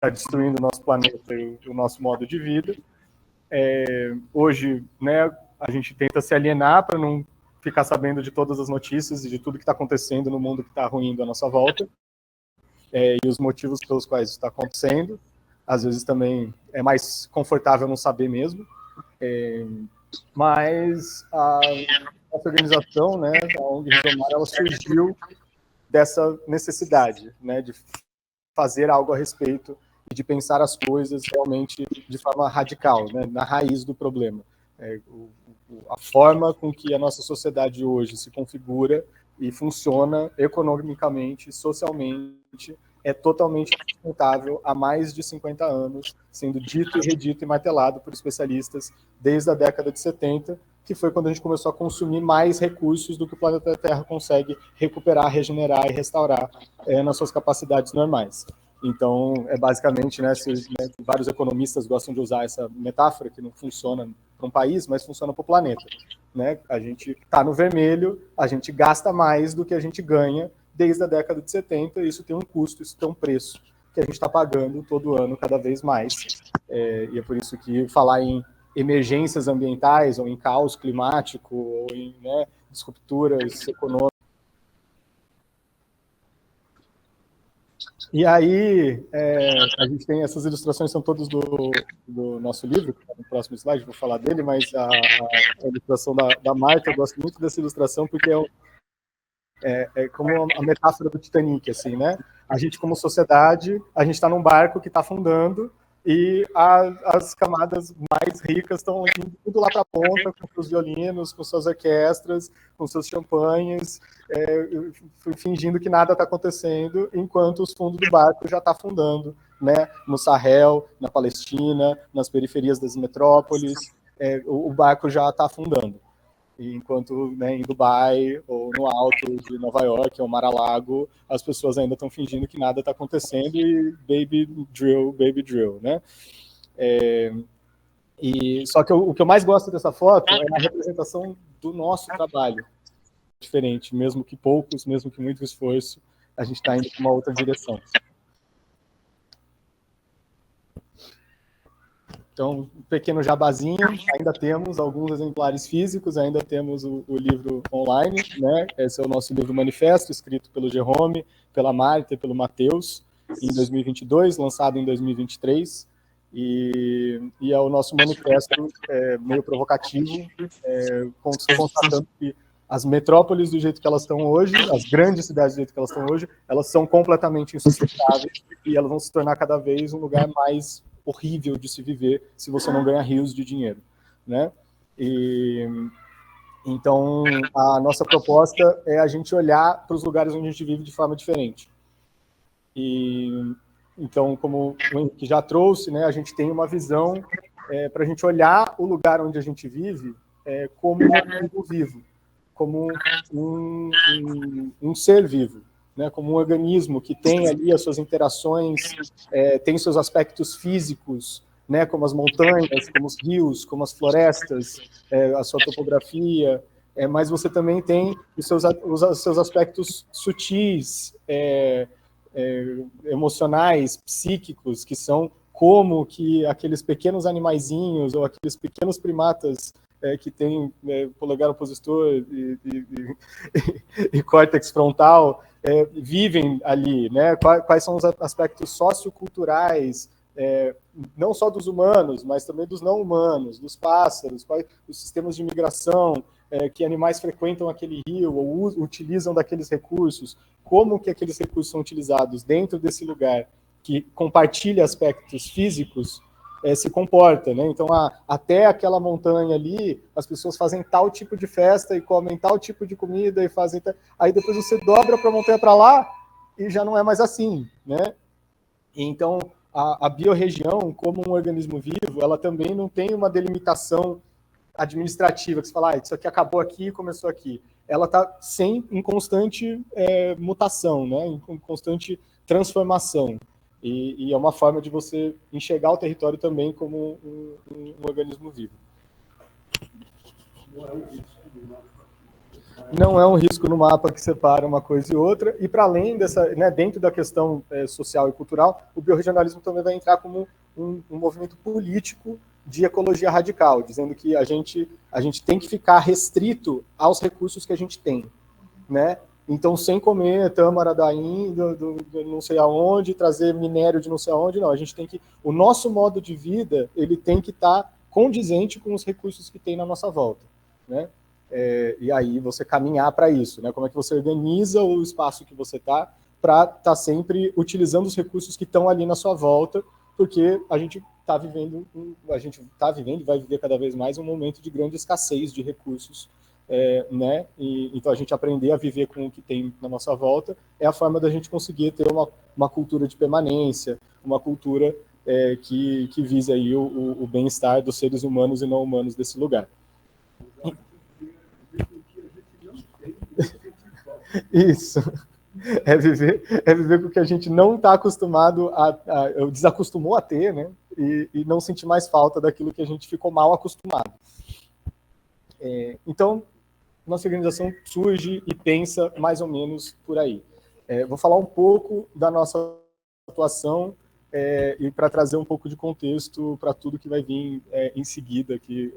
está destruindo o nosso planeta e o nosso modo de vida. Hoje, né, a gente tenta se alienar para não ficar sabendo de todas as notícias e de tudo que está acontecendo no mundo que está ruindo à nossa volta, e os motivos pelos quais isso está acontecendo. Às vezes também é mais confortável não saber mesmo. Mas a nossa organização, né, a ONG Rizomar, ela surgiu dessa necessidade, né, de fazer algo a respeito e de pensar as coisas realmente de forma radical, né, na raiz do problema. A forma com que a nossa sociedade hoje se configura e funciona economicamente, socialmente, é totalmente insustentável há mais de 50 anos, sendo dito e redito e martelado por especialistas desde a década de 70, que foi quando a gente começou a consumir mais recursos do que o planeta Terra consegue recuperar, regenerar e restaurar nas suas capacidades normais. Então, basicamente, né, vários economistas gostam de usar essa metáfora, que não funciona para um país, mas funciona para o planeta. Né? A gente está no vermelho, a gente gasta mais do que a gente ganha desde a década de 70, e isso tem um custo, isso tem um preço que a gente está pagando todo ano cada vez mais. E é por isso que falar em emergências ambientais, ou em caos climático, ou em, né, disrupturas econômicas. E aí, a gente tem essas ilustrações, são todas do nosso livro, que está no próximo slide, vou falar dele, mas a ilustração da Marta, eu gosto muito dessa ilustração, porque é como a metáfora do Titanic, assim, né? A gente, como sociedade, a gente está num barco que está afundando e as camadas mais ricas estão indo tudo lá para a ponta, com seus violinos, com suas orquestras, com seus champanhes, fingindo que nada está acontecendo, enquanto os fundos do barco já está afundando, né? No Sahel, na Palestina, nas periferias das metrópoles, o barco já está afundando. Enquanto, né, em Dubai ou no alto de Nova York ou Mar-a-Lago, as pessoas ainda estão fingindo que nada está acontecendo e baby drill, né? Só que o que eu mais gosto dessa foto é a representação do nosso trabalho. Diferente, mesmo que poucos, mesmo que muito esforço, a gente está indo para uma outra direção. Então, um pequeno jabazinho, ainda temos alguns exemplares físicos, ainda temos o livro online, né? Esse é o nosso livro manifesto, escrito pelo Jerome, pela Marta e pelo Matheus, em 2022, lançado em 2023, e é o nosso manifesto meio provocativo, constatando que as metrópoles do jeito que elas estão hoje, as grandes cidades do jeito que elas estão hoje, elas são completamente insustentáveis e elas vão se tornar cada vez um lugar mais horrível de se viver se você não ganha rios de dinheiro, né? Então, a nossa proposta é a gente olhar para os lugares onde a gente vive de forma diferente. Então, como o Henrique já trouxe, né, a gente tem uma visão para a gente olhar o lugar onde a gente vive como um vivo, como um ser vivo, né, como um organismo que tem ali as suas interações, tem seus aspectos físicos, né, como as montanhas, como os rios, como as florestas, a sua topografia, mas você também tem os seus aspectos sutis, emocionais, psíquicos, que são como que aqueles pequenos animaizinhos ou aqueles pequenos primatas que tem polegar opositor e córtex frontal, vivem ali, né? Quais são os aspectos socioculturais, não só dos humanos, mas também dos não humanos, dos pássaros, quais os sistemas de migração, que animais frequentam aquele rio ou utilizam daqueles recursos, como que aqueles recursos são utilizados dentro desse lugar que compartilha aspectos físicos, se comporta, né? Então, até aquela montanha ali, as pessoas fazem tal tipo de festa e comem tal tipo de comida e fazem... Aí depois você dobra para a montanha para lá e já não é mais assim, né? Então, a biorregião, como um organismo vivo, ela também não tem uma delimitação administrativa, que você fala, isso aqui acabou aqui e começou aqui. Ela está em constante mutação, né? Em constante transformação. E é uma forma de você enxergar o território também como um organismo vivo. Não é um risco no mapa que separa uma coisa e outra, e para além dessa, né, dentro da questão social e cultural, o biorregionalismo também vai entrar como um movimento político de ecologia radical, dizendo que a gente tem que ficar restrito aos recursos que a gente tem, né? Então, sem comer tâmara daí, do não sei aonde, trazer minério de não sei aonde, não. A gente tem que... O nosso modo de vida, ele tem que estar condizente com os recursos que tem na nossa volta, né? E aí você caminhar para isso, né? Como é que você organiza o espaço que você está para estar sempre utilizando os recursos que estão ali na sua volta, porque a gente está vivendo e vai viver cada vez mais um momento de grande escassez de recursos, né? Então a gente aprender a viver com o que tem na nossa volta é a forma da gente conseguir ter uma cultura de permanência, uma cultura que vise aí o bem-estar dos seres humanos e não humanos desse lugar. Isso. É viver com o que a gente não está acostumado desacostumou a ter, né? E não sentir mais falta daquilo que a gente ficou mal acostumado. Então, nossa organização surge e pensa mais ou menos por aí. Vou falar um pouco da nossa atuação e para trazer um pouco de contexto para tudo que vai vir em seguida, que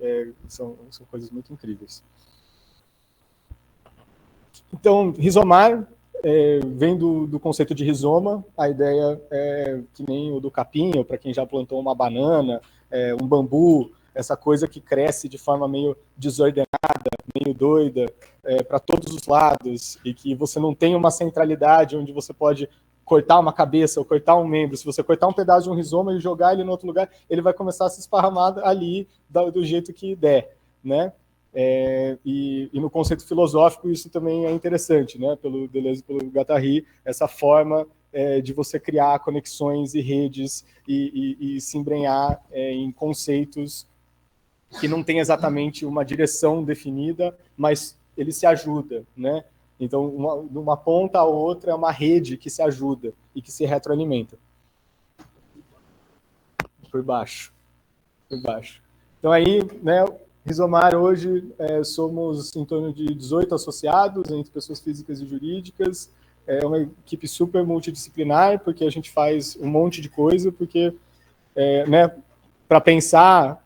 são coisas muito incríveis. Então, rizomar vem do conceito de rizoma. A ideia é que nem o do capim, ou para quem já plantou uma banana, um bambu, essa coisa que cresce de forma meio desordenada, meio doida, para todos os lados, e que você não tem uma centralidade onde você pode cortar uma cabeça ou cortar um membro. Se você cortar um pedaço de um rizoma e jogar ele em outro lugar, ele vai começar a se esparramar ali do jeito que der, né? E no conceito filosófico isso também é interessante, né? Pelo Deleuze e pelo Guattari, essa forma de você criar conexões e redes e se embrenhar em conceitos que não tem exatamente uma direção definida, mas ele se ajuda, né? Então, de uma ponta a outra é uma rede que se ajuda e que se retroalimenta. Por baixo. Então aí, né, Rizomar hoje somos em torno de 18 associados, entre pessoas físicas e jurídicas. É uma equipe super multidisciplinar, porque a gente faz um monte de coisa, porque né, para pensar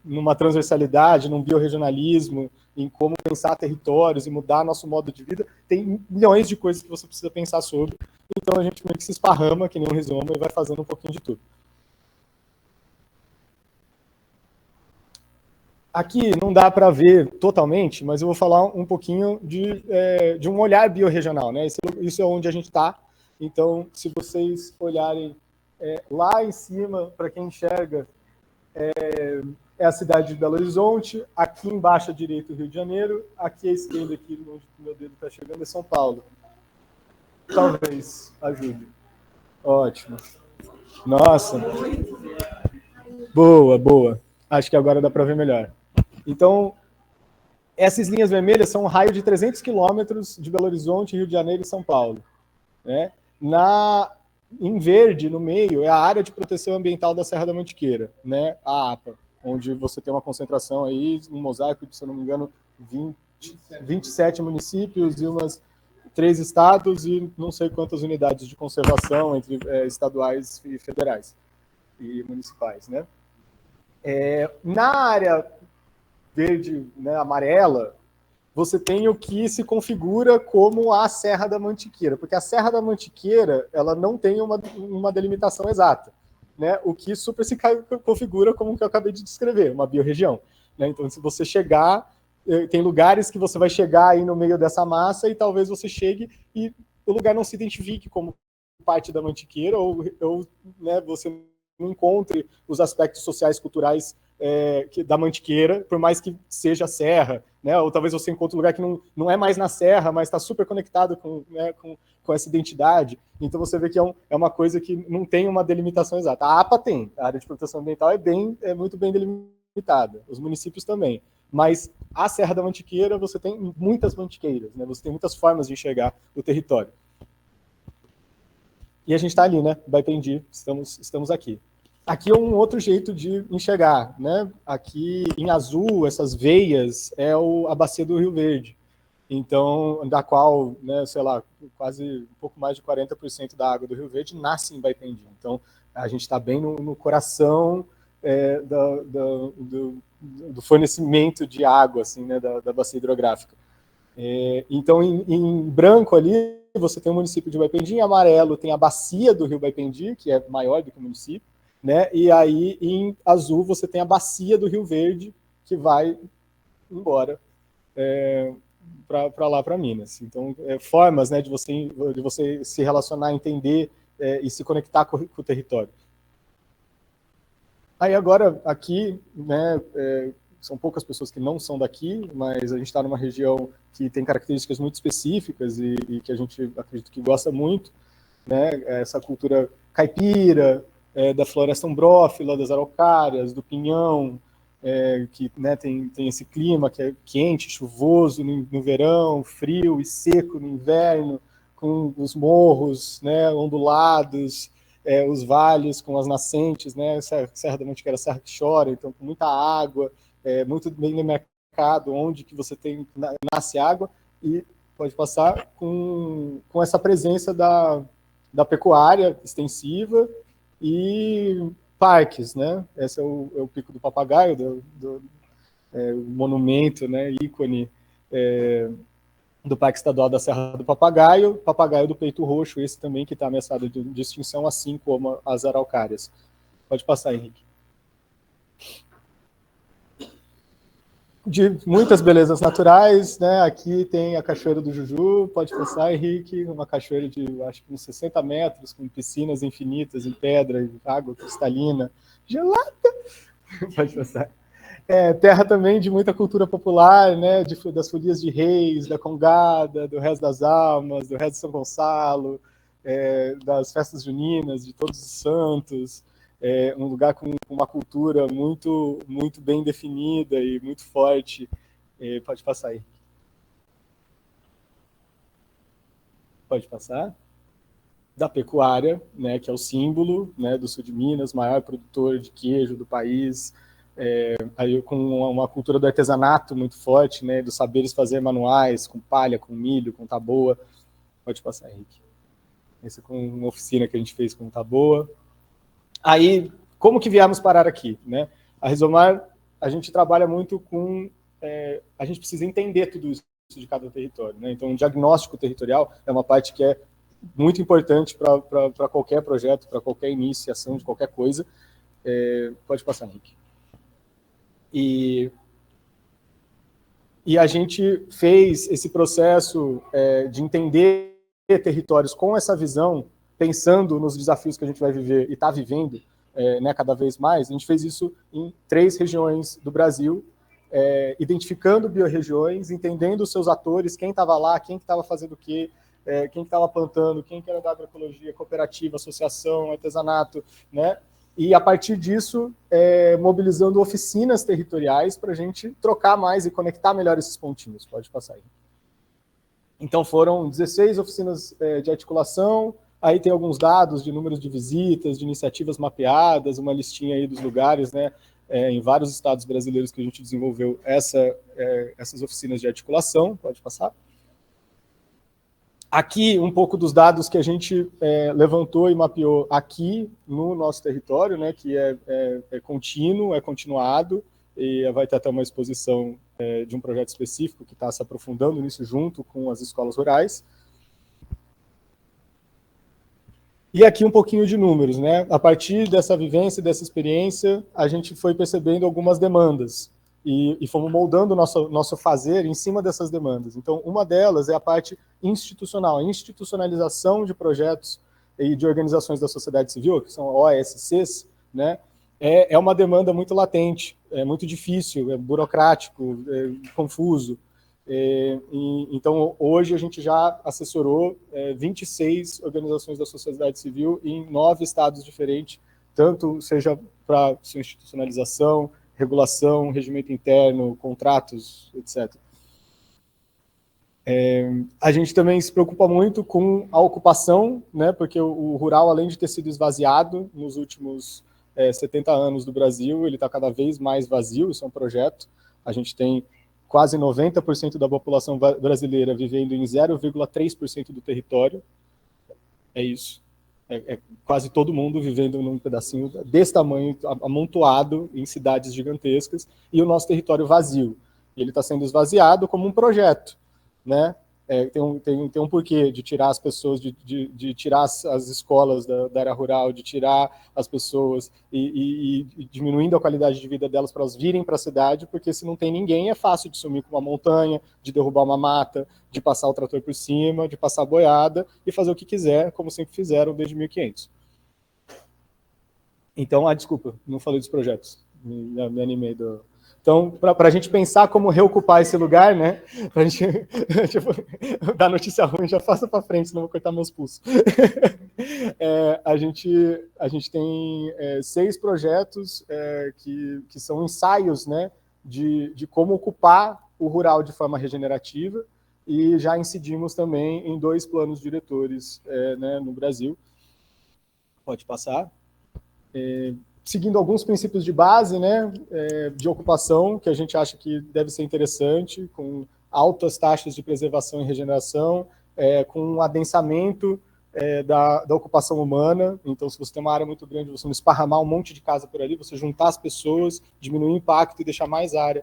numa transversalidade, num biorregionalismo, em como pensar territórios e mudar nosso modo de vida, tem milhões de coisas que você precisa pensar sobre. Então a gente meio que se esparrama, que nem um rizoma, e vai fazendo um pouquinho de tudo. Aqui não dá para ver totalmente, mas eu vou falar um pouquinho de um olhar biorregional, né? Isso é onde a gente está. Então, se vocês olharem lá em cima, para quem enxerga, é a cidade de Belo Horizonte, aqui embaixo à direita o Rio de Janeiro, aqui à esquerda, aqui onde o meu dedo está chegando, é São Paulo. Talvez ajude. Ótimo. Nossa. Boa. Acho que agora dá para ver melhor. Então, essas linhas vermelhas são um raio de 300 quilômetros de Belo Horizonte, Rio de Janeiro e São Paulo, né? Em verde, no meio, é a área de proteção ambiental da Serra da Mantiqueira, né? A APA, onde você tem uma concentração aí, um mosaico de, se eu não me engano, 27 municípios e umas 3 estados e não sei quantas unidades de conservação entre estaduais e federais e municipais, né? Na área verde, né, amarela, você tem o que se configura como a Serra da Mantiqueira, porque a Serra da Mantiqueira ela não tem uma delimitação exata, né? O que super se configura como o que eu acabei de descrever, uma biorregião, né? Então, se você chegar, tem lugares que você vai chegar aí no meio dessa massa e talvez você chegue e o lugar não se identifique como parte da Mantiqueira ou né, você não encontre os aspectos sociais, culturais da Mantiqueira, por mais que seja serra, né? Ou talvez você encontre um lugar que não é mais na serra, mas está super conectado com essa identidade. Então você vê que é uma coisa que não tem uma delimitação exata. A APA tem, a área de proteção ambiental é muito bem delimitada, os municípios também. Mas a Serra da Mantiqueira você tem muitas mantiqueiras, né? Você tem muitas formas de enxergar o território. E a gente está ali, né? Baipendi, estamos aqui. Aqui é um outro jeito de enxergar, né? Aqui em azul, essas veias, a bacia do Rio Verde. então, da qual, né, sei lá, quase um pouco mais de 40% da água do Rio Verde nasce em Baipendi. Então, a gente está bem no coração do fornecimento de água, assim, né, da bacia hidrográfica. Então, em branco ali, você tem o município de Baipendi, em amarelo tem a bacia do Rio Baipendi, que é maior do que o município, né, e aí em azul você tem a bacia do Rio Verde, que vai embora para lá, para Minas. Então, formas, né, de você se relacionar, entender e se conectar com o território. Aí agora, aqui, né, são poucas pessoas que não são daqui, mas a gente está numa região que tem características muito específicas e que a gente acredita que gosta muito, né, essa cultura caipira, da floresta umbrófila, das araucárias, do pinhão, que, né, tem esse clima que é quente, chuvoso no verão, frio e seco no inverno, com os morros, né, ondulados, os vales com as nascentes, né, Serra da Mantiqueira, Serra que chora, então com muita água, muito bem demarcado, onde que você nasce água, e pode passar com essa presença da pecuária extensiva e parques, né? Esse é o Pico do Papagaio, o monumento, né, ícone do Parque Estadual da Serra do Papagaio, Papagaio do Peito Roxo, esse também que está ameaçado de extinção, assim como as araucárias. Pode passar, Henrique. De muitas belezas naturais, né? Aqui tem a Cachoeira do Juju, pode passar, Henrique, uma cachoeira de, acho que uns 60 metros, com piscinas infinitas em pedra, água cristalina, gelada, pode passar. Terra também de muita cultura popular, né? Das folias de reis, da congada, do Rezo das Almas, do Rezo de São Gonçalo, das festas juninas, de Todos os Santos, um lugar com uma cultura muito, muito bem definida e muito forte. Pode passar aí. Pode passar. Da pecuária, né, que é o símbolo, né, do sul de Minas, maior produtor de queijo do país, aí com uma cultura do artesanato muito forte, né, dos saberes fazer manuais, com palha, com milho, com taboa. Pode passar, Henrique. Esse é com uma oficina que a gente fez com taboa. Aí, como que viemos parar aqui, né? A Rizomar, a gente trabalha muito com... a gente precisa entender tudo isso de cada território, né? Então, o diagnóstico territorial é uma parte que é muito importante para qualquer projeto, para qualquer iniciação de qualquer coisa. Pode passar, Henrique. E a gente fez esse processo de entender territórios com essa visão, pensando nos desafios que a gente vai viver e está vivendo, né, cada vez mais. A gente fez isso em 3 regiões do Brasil, identificando biorregiões, entendendo os seus atores, quem estava lá, quem estava fazendo o quê, quem estava plantando, quem que era da agroecologia, cooperativa, associação, artesanato, né? E, a partir disso, mobilizando oficinas territoriais para a gente trocar mais e conectar melhor esses pontinhos. Pode passar aí. Então, foram 16 oficinas de articulação, aí tem alguns dados de números de visitas, de iniciativas mapeadas, uma listinha aí dos lugares, né, em vários estados brasileiros que a gente desenvolveu essas oficinas de articulação. Pode passar. Aqui, um pouco dos dados que a gente levantou e mapeou aqui no nosso território, né, que é contínuo, é continuado, e vai ter até uma exposição de um projeto específico que está se aprofundando nisso junto com as escolas rurais. E aqui um pouquinho de números, né? A partir dessa vivência, dessa experiência, a gente foi percebendo algumas demandas e fomos moldando o nosso fazer em cima dessas demandas. Então, uma delas é a parte institucional, a institucionalização de projetos e de organizações da sociedade civil, que são OSCs, né? É uma demanda muito latente, é muito difícil, é burocrático, confuso. Então, hoje a gente já assessorou 26 organizações da sociedade civil em 9 estados diferentes, tanto seja para sua institucionalização, regulação, regimento interno, contratos, etc. A gente também se preocupa muito com a ocupação, né, porque o rural, além de ter sido esvaziado nos últimos 70 anos do Brasil, ele está cada vez mais vazio, isso é um projeto. A gente tem quase 90% da população brasileira vivendo em 0,3% do território. É isso. É quase todo mundo vivendo num pedacinho desse tamanho, amontoado em cidades gigantescas, e o nosso território vazio. E ele está sendo esvaziado como um projeto, né? Tem um porquê de tirar as pessoas, de tirar as escolas da área rural, de tirar as pessoas e diminuindo a qualidade de vida delas para elas virem para a cidade, porque se não tem ninguém é fácil de sumir com uma montanha, de derrubar uma mata, de passar o trator por cima, de passar a boiada e fazer o que quiser, como sempre fizeram desde 1500. Então, desculpa, não falei dos projetos, me animei do... Então, para a gente pensar como reocupar esse lugar, né? Para a gente tipo, dar notícia ruim, já faça para frente, senão vou cortar meus pulsos. A gente tem 6 projetos que são ensaios, né, de como ocupar o rural de forma regenerativa, e já incidimos também em 2 planos diretores né, no Brasil. Pode passar. Seguindo alguns princípios de base, né, de ocupação, que a gente acha que deve ser interessante, com altas taxas de preservação e regeneração, com um adensamento da ocupação humana. Então, se você tem uma área muito grande, você não esparramar um monte de casa por ali, você juntar as pessoas, diminuir o impacto e deixar mais área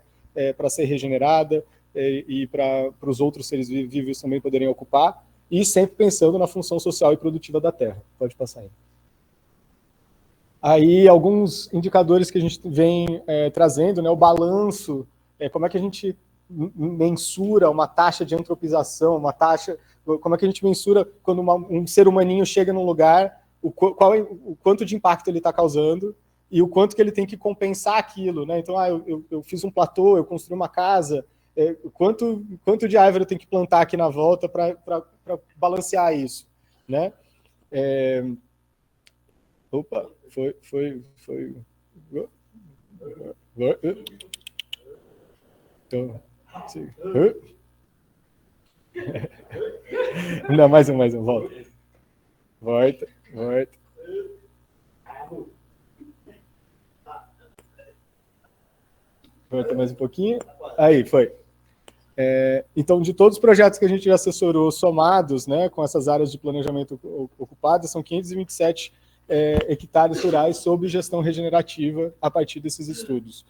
para ser regenerada e para os outros seres vivos também poderem ocupar, e sempre pensando na função social e produtiva da terra. Pode passar aí. Aí, alguns indicadores que a gente vem trazendo, né, o balanço, como é que a gente mensura uma taxa de antropização, como é que a gente mensura quando um ser humaninho chega num lugar, o quanto de impacto ele está causando e o quanto que ele tem que compensar aquilo, né? Então, eu fiz um platô, eu construí uma casa, quanto de árvore eu tenho que plantar aqui na volta para balancear isso, né? Opa, foi. Então, ainda mais um, volta. Volta. Volta mais um pouquinho. Aí, foi. Então, de todos os projetos que a gente já assessorou somados, né, com essas áreas de planejamento ocupadas, são 527 hectares rurais sob gestão regenerativa a partir desses estudos.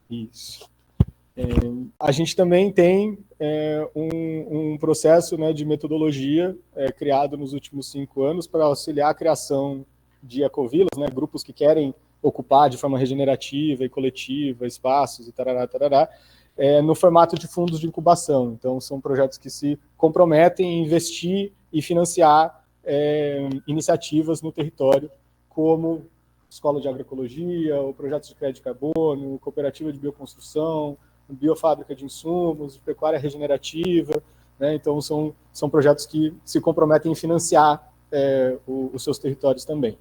Isso. A gente também tem um processo, né, de metodologia criado nos últimos 5 anos para auxiliar a criação de ecovilas, né, grupos que querem ocupar de forma regenerativa e coletiva espaços e tarará, no formato de fundos de incubação. Então, são projetos que se comprometem em investir e financiar iniciativas no território, como escola de agroecologia, ou projetos de crédito de carbono, cooperativa de bioconstrução, biofábrica de insumos, de pecuária regenerativa, né? Então, são projetos que se comprometem em financiar os seus territórios também.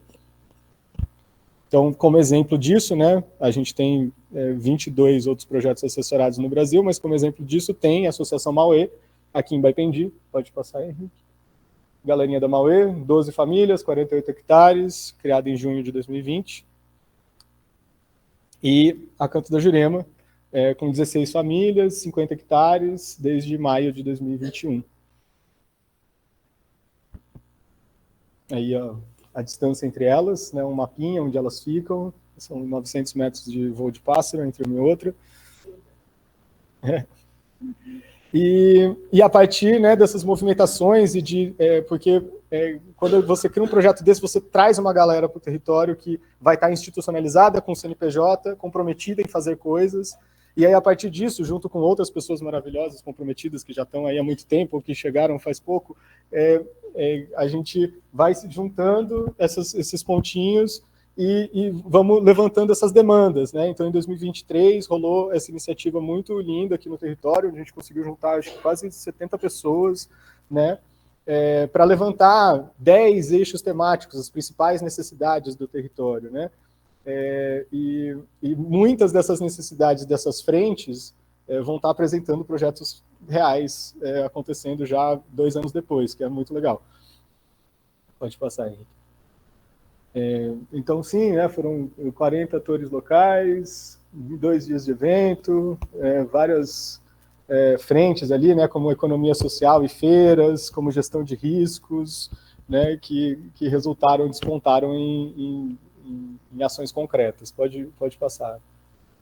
Então, como exemplo disso, né, a gente tem 22 outros projetos assessorados no Brasil, mas como exemplo disso tem a Associação Mauê, aqui em Baipendi. Pode passar, Henrique. Galerinha da Mauê, 12 famílias, 48 hectares, criada em junho de 2020. E a Canto da Jurema, com 16 famílias, 50 hectares, desde maio de 2021. Aí, ó, a distância entre elas, né, um mapinha onde elas ficam, são 900 metros de voo de pássaro entre uma e outra. E a partir, né, dessas movimentações, porque quando você cria um projeto desse, você traz uma galera para o território que vai estar institucionalizada com o CNPJ, comprometida em fazer coisas, e aí a partir disso, junto com outras pessoas maravilhosas, comprometidas, que já estão aí há muito tempo, ou que chegaram faz pouco, a gente vai se juntando esses pontinhos e vamos levantando essas demandas, né? Então, em 2023, rolou essa iniciativa muito linda aqui no território, onde a gente conseguiu juntar, acho que quase 70 pessoas, né? Para levantar 10 eixos temáticos, as principais necessidades do território, né? E muitas dessas necessidades, dessas frentes, vão estar apresentando projetos reais acontecendo já 2 anos depois, que é muito legal. Pode passar, Henrique. Então, sim, né, foram 40 atores locais, 2 dias de evento, várias frentes ali, né, como economia social e feiras, como gestão de riscos, né, que resultaram, despontaram em ações concretas. Pode passar,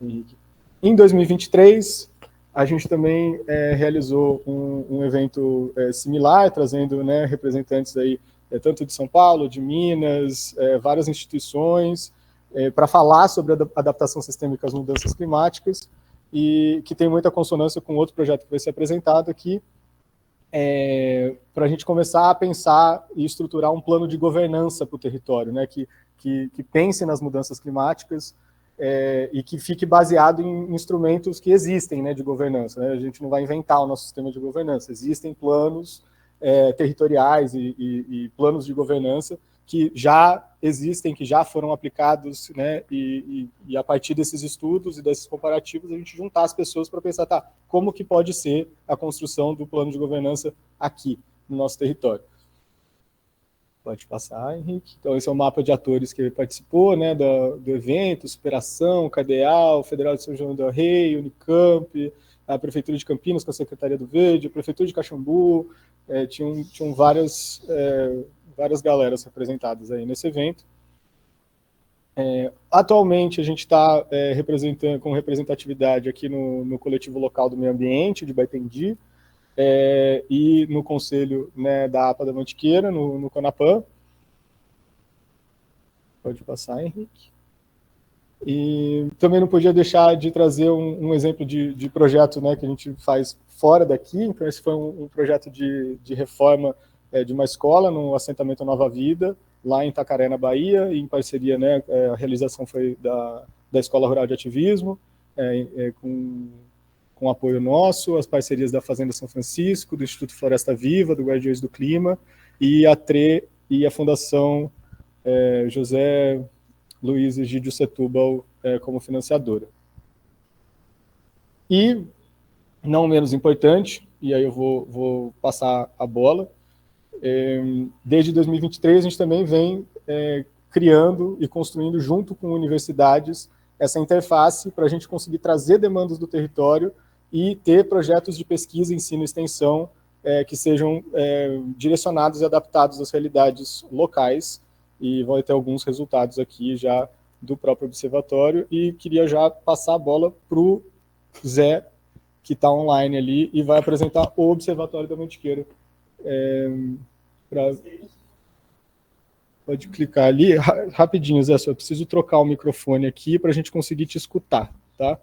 Henrique. Em 2023, a gente também realizou um evento similar, trazendo, né, representantes aí, tanto de São Paulo, de Minas, várias instituições, para falar sobre a adaptação sistêmica às mudanças climáticas, e que tem muita consonância com outro projeto que vai ser apresentado aqui, para a gente começar a pensar e estruturar um plano de governança para o território, né, que pense nas mudanças climáticas e que fique baseado em instrumentos que existem, né, de governança. Né? A gente não vai inventar o nosso sistema de governança, existem planos territoriais e planos de governança que já existem, que já foram aplicados, né, e a partir desses estudos e desses comparativos, a gente juntar as pessoas para pensar, tá, como que pode ser a construção do plano de governança aqui, no nosso território. Pode passar, Henrique. Então, esse é o mapa de atores que participou, né, do evento, Superação, Cadeal, Federal de São João del Rei, Unicamp, a Prefeitura de Campinas com a Secretaria do Verde, a Prefeitura de Caxambu, tinham várias galeras representadas aí nesse evento. Atualmente, a gente está com representatividade aqui no Coletivo Local do Meio Ambiente, de Baitendi, e no Conselho, né, da APA da Mantiqueira, no CONAPAM. Pode passar, Henrique. E também não podia deixar de trazer um exemplo de projeto, né, que a gente faz fora daqui. Então, esse foi um projeto de reforma de uma escola no assentamento Nova Vida, lá em Itacaré, na Bahia, e em parceria, né, a realização foi da Escola Rural de Ativismo, com apoio nosso, as parcerias da Fazenda São Francisco, do Instituto Floresta Viva, do Guardiões do Clima, e a TRE e a Fundação José Luiz Egídio Setúbal como financiadora. E, não menos importante, e aí eu vou passar a bola, desde 2023 a gente também vem criando e construindo junto com universidades essa interface para a gente conseguir trazer demandas do território e ter projetos de pesquisa, ensino e extensão que sejam direcionados e adaptados às realidades locais, e vão ter alguns resultados aqui já do próprio observatório, e queria já passar a bola para o Zé, que está online ali, e vai apresentar o Observatório da Mantiqueira. Pode clicar ali, rapidinho, Zé, só preciso trocar o microfone aqui para a gente conseguir te escutar, tá?